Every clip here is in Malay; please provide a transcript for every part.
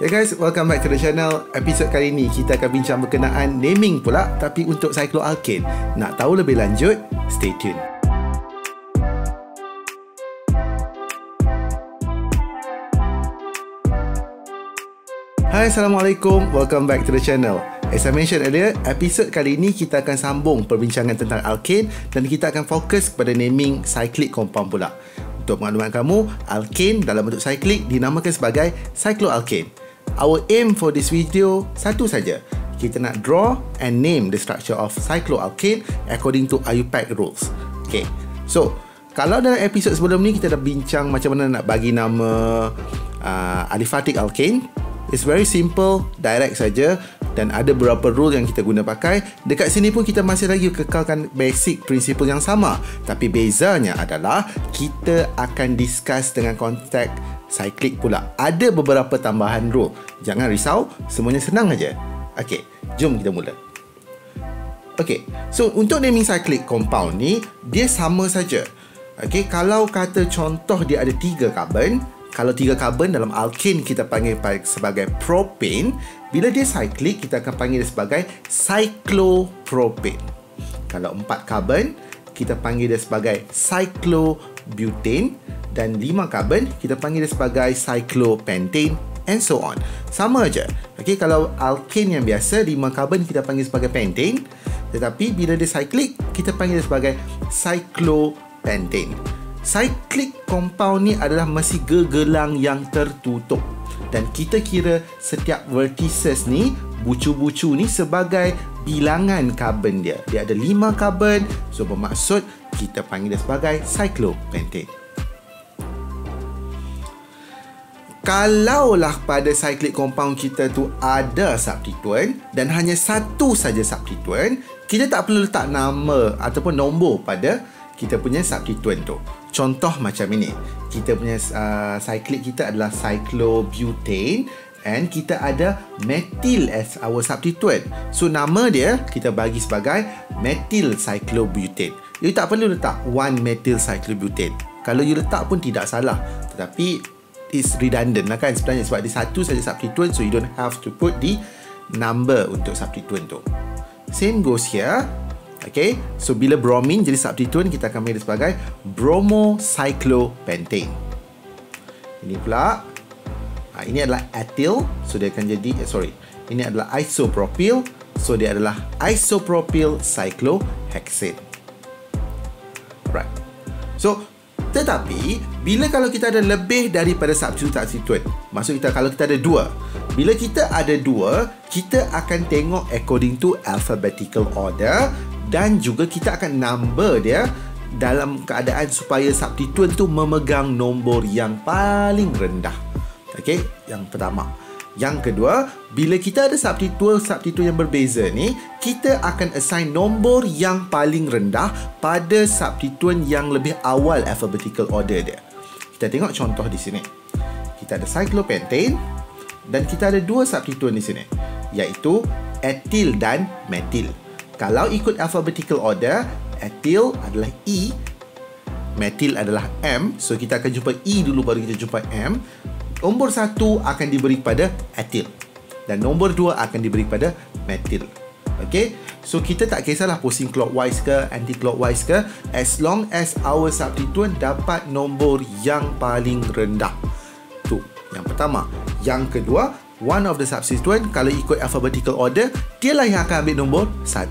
Hey guys, welcome back to the channel. Episod kali ni kita akan bincang berkenaan naming pula, tapi untuk cycloalkane. Nak tahu lebih lanjut? Stay tune. Hai, Assalamualaikum. Welcome back to the channel. As I mentioned earlier, episod kali ini kita akan sambung perbincangan tentang alkane dan kita akan fokus kepada naming cyclic compound pula. Untuk makluman kamu, alkane dalam bentuk cyclic dinamakan sebagai cycloalkane. Our aim for this video satu saja. Kita nak draw and name the structure of cycloalkane according to IUPAC rules. Okay. So, kalau dalam episod sebelum ni kita dah bincang macam mana nak bagi nama aliphatic alkane, it's very simple, direct saja dan ada beberapa rule yang kita guna pakai. Dekat sini pun kita masih lagi kekalkan basic prinsipal yang sama. Tapi bezanya adalah kita akan discuss dengan konteks cyclic pula. Ada beberapa tambahan rule. Jangan risau, semuanya senang aja. Okey, jom kita mula. Okey, so untuk naming cyclic compound ni, dia sama saja. Okey, kalau kata contoh dia ada 3 karbon, kalau 3 karbon dalam alkane kita panggil sebagai propane, bila dia cyclic kita akan panggil dia sebagai cyclopropane. Kalau 4 karbon kita panggil dia sebagai cyclobutane dan 5 karbon kita panggil dia sebagai cyclopentane and so on. Sama aja. Okey, kalau alkane yang biasa 5 karbon kita panggil sebagai pentane, tetapi bila dia cyclic kita panggil dia sebagai cyclopentane. Cyclic compound ni adalah mesti gegelang yang tertutup dan kita kira setiap vertices ni, bucu-bucu ni sebagai bilangan karbon dia. Dia ada 5 karbon, so bermaksud kita panggil dia sebagai cyclopentane. Kalaulah pada cyclic compound kita tu ada substituent dan hanya satu saja substituent, kita tak perlu letak nama ataupun nombor pada kita punya substituent tu. Contoh macam ini. Kita punya cyclic kita adalah cyclobutane and kita ada methyl as our substituent. So nama dia kita bagi sebagai methyl cyclobutane. You tak perlu letak 1-methyl cyclobutane. Kalau you letak pun tidak salah. Tetapi it's redundant lah kan sebenarnya sebab dia satu saja substituent, so you don't have to put the number untuk substituent tu. Same goes here. Okay, so bila bromine jadi substituent kita akan panggil dia sebagai bromocyclopentane. Ini pula ini adalah ethyl, so dia akan jadi ini adalah isopropyl, so dia adalah isopropyl cyclohexane. Right. So tetapi bila kalau kita ada lebih daripada substituent, maksud kita kalau kita ada 2, bila kita ada 2, kita akan tengok according to alphabetical order dan juga kita akan number dia dalam keadaan supaya substituent tu memegang nombor yang paling rendah. Okey, yang pertama. Yang kedua, bila kita ada substituent yang berbeza ni, kita akan assign nombor yang paling rendah pada substituent yang lebih awal alphabetical order dia. Kita tengok contoh di sini. Kita ada cyclopentane dan kita ada 2 substituent di sini, iaitu ethyl dan methyl. Kalau ikut alphabetical order, ethyl adalah E, methyl adalah M. So kita akan jumpa E dulu baru kita jumpa M. Nombor 1 akan diberi pada ethyl dan nombor 2 akan diberi pada methyl. Okay, so kita tak kisahlah pusing clockwise ke anti-clockwise ke, as long as our substituent dapat nombor yang paling rendah. Tu yang pertama. Yang kedua, one of the substituent kalau ikut alphabetical order, dialah yang akan ambil nombor 1.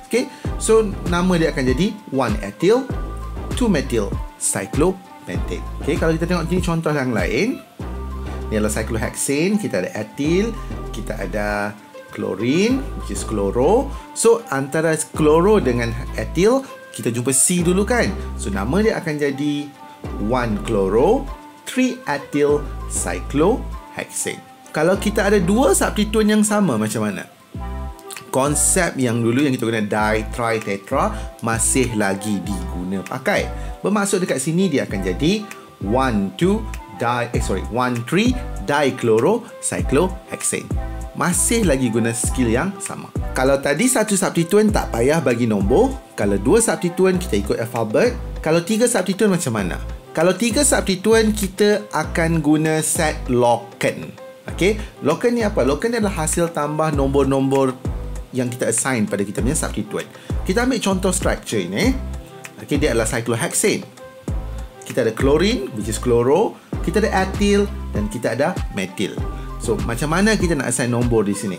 Okay, so nama dia akan jadi 1-ethyl 2-methyl cyclopentane. Okay, kalau kita tengok sini contoh yang lain, ni adalah cyclohexane, kita ada ethyl, kita ada chlorine, which is chloro. So antara chloro dengan ethyl kita jumpa C dulu kan, so nama dia akan jadi 1-chloro 3-ethyl cyclohexane. Kalau kita ada 2 substituent yang sama, macam mana? Konsep yang dulu yang kita guna di, tri, tetra masih lagi diguna pakai. Bermaksud dekat sini dia akan jadi 1,3-dichlorocyclohexane. Masih lagi guna skill yang sama. Kalau tadi satu substituent tak payah bagi nombor, kalau 2 substituent kita ikut alfabet, kalau 3 substituent macam mana? Kalau 3 substituent kita akan guna set locant. Okey, loken ni apa? Loken ni adalah hasil tambah nombor-nombor yang kita assign pada kita punya substituent. Kita ambil contoh structure ini. Okey, dia adalah cyclohexane. Kita ada chlorine, which is chloro. Kita ada ethyl dan kita ada methyl. So, macam mana kita nak assign nombor di sini?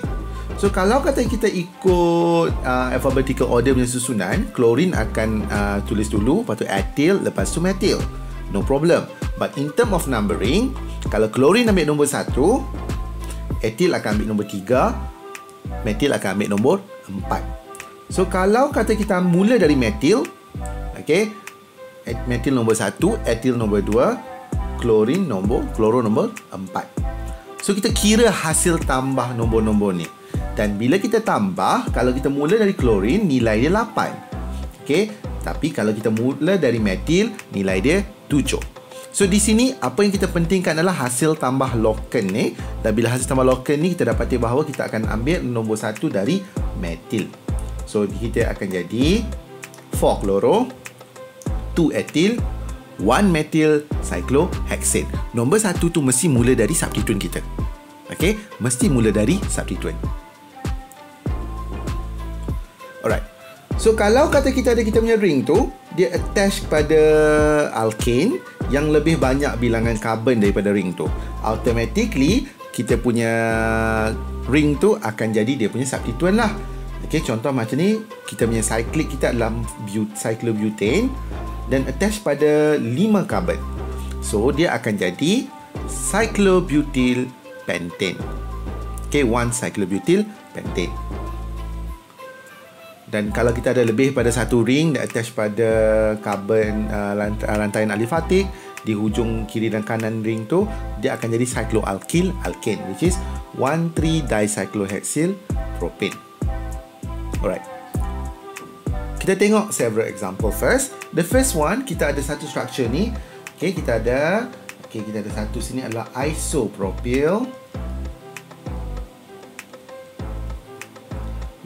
So, kalau kata kita ikut alphabetical order punya susunan, chlorine akan tulis dulu, lepas tu ethyl, lepas tu methyl. No problem. But in term of numbering, kalau chlorine ambil nombor 1, ethyl akan ambil nombor 3, methyl akan ambil nombor 4. So, kalau kata kita mula dari methyl, okay, methyl nombor 1, ethyl nombor 2, chloro nombor 4. So, kita kira hasil tambah nombor-nombor ni. Dan bila kita tambah, kalau kita mula dari chlorine, nilai dia 8. Okay, tapi kalau kita mula dari methyl, nilai dia 7. So, di sini, apa yang kita pentingkan adalah hasil tambah loken ni. Dan bila hasil tambah loken ni, kita dapati bahawa kita akan ambil nombor 1 dari methyl. So, kita akan jadi 4 chloro, 2 ethyl, 1 methyl cyclohexane. Nombor 1 tu mesti mula dari substituent kita. Okay, mesti mula dari substituent. Alright. So, kalau kata kita ada kita punya ring tu, dia attach pada alkane yang lebih banyak bilangan karbon daripada ring tu. Automatically, kita punya ring tu akan jadi dia punya substituent lah. Okay, contoh macam ni, kita punya cyclic kita adalah cyclobutane dan attach pada 5 karbon. So, dia akan jadi cyclobutyl pentane. Okay, 1 cyclobutyl pentane. Dan kalau kita ada lebih pada satu ring dan attach pada karbon rantaian alifatik di hujung kiri dan kanan ring tu, dia akan jadi cycloalkyl alkane, which is 1,3-dicyclohexyl propane. Alright. Kita tengok several example first. The first one, kita ada satu structure ni. Okay, kita ada satu sini adalah isopropyl.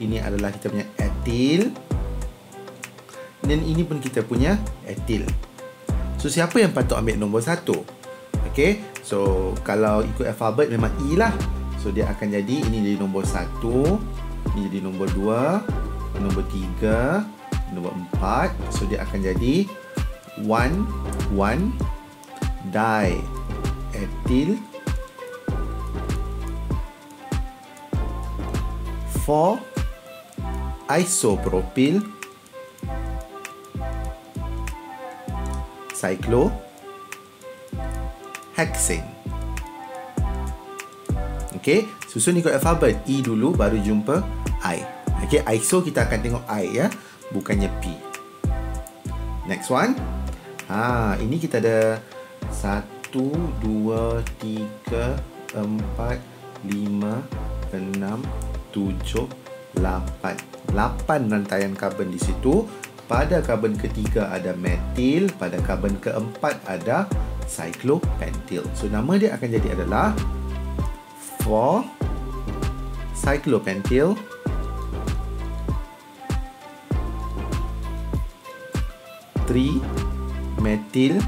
Ini adalah kita punya ethyl. Dan ini pun kita punya ethyl. So, siapa yang patut ambil nombor 1? Okay, so kalau ikut alfabet memang E lah. So, dia akan jadi, ini jadi nombor 1, ini jadi nombor 2, nombor 3, nombor 4. So, dia akan jadi 1,1-diethyl 4-isopropyl cyclohexane. Okey, susun ikut alfabet. E dulu baru jumpa I. Okey, iso kita akan tengok I ya, bukannya P. Next one. Ini kita ada 1, 2, 3, 4, 5, 6, 7, 8. 8 rantaian karbon di situ. Pada karbon ketiga ada metil, pada karbon keempat ada cyclopentyl. So, nama dia akan jadi adalah 4-cyclopentyl 3-methyl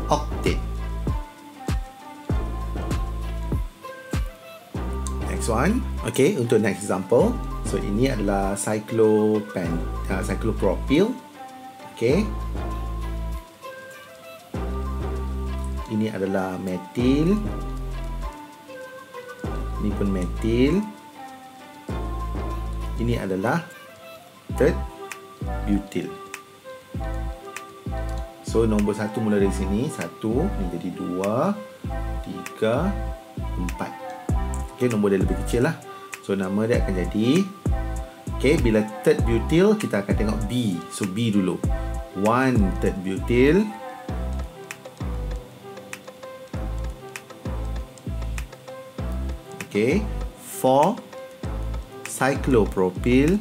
octane. Next one. Okay, untuk next example. So, ini adalah cyclopropyl. Okay. Ini adalah metil. Ini pun metil. Ini adalah third butyl. So, nombor 1 mula dari sini. 1, ini jadi 2, 3, 4. Okay, nombor dia lebih kecil lah. So, nama dia akan jadi, okay, bila third butyl, kita akan tengok B. So, B dulu. 1 third butyl. Okay, 4 cyclopropyl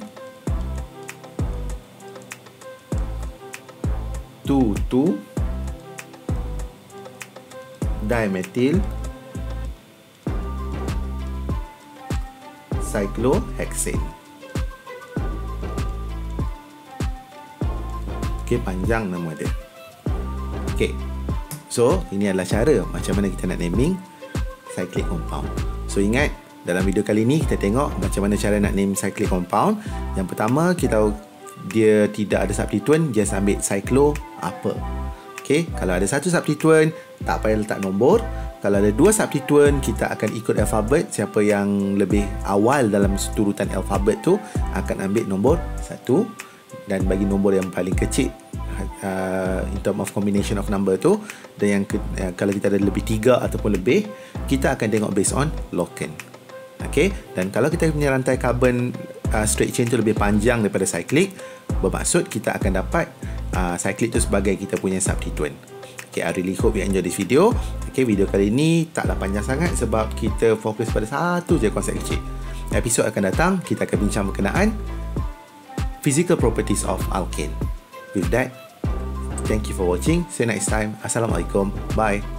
2,2-dimethyl cyclohexane. Okay, panjang nama dia. Okay, So, ini adalah cara macam mana kita nak naming cyclic compound. So, ingat, dalam video kali ni kita tengok macam mana cara nak name cyclic compound. Yang pertama, kita dia tidak ada substituent, just ambil cyclo apa. Okay, kalau ada satu substituent, tak payah letak nombor. Kalau ada dua substituent, kita akan ikut alfabet. Siapa yang lebih awal dalam turutan alfabet tu akan ambil nombor 1, dan bagi nombor yang paling kecil in term of combination of number tu. Dan yang kalau kita ada lebih 3 ataupun lebih, kita akan tengok based on locant. Okay, dan kalau kita punya rantai karbon straight chain tu lebih panjang daripada cyclic, bermaksud kita akan dapat cyclic tu sebagai kita punya substituent. Okay, I really hope you enjoy this video. Okay, video kali ni taklah panjang sangat sebab kita fokus pada satu je konsep kecil. Episod akan datang, kita akan bincang berkenaan physical properties of alkane. With that, thank you for watching. See you next time. Assalamualaikum. Bye.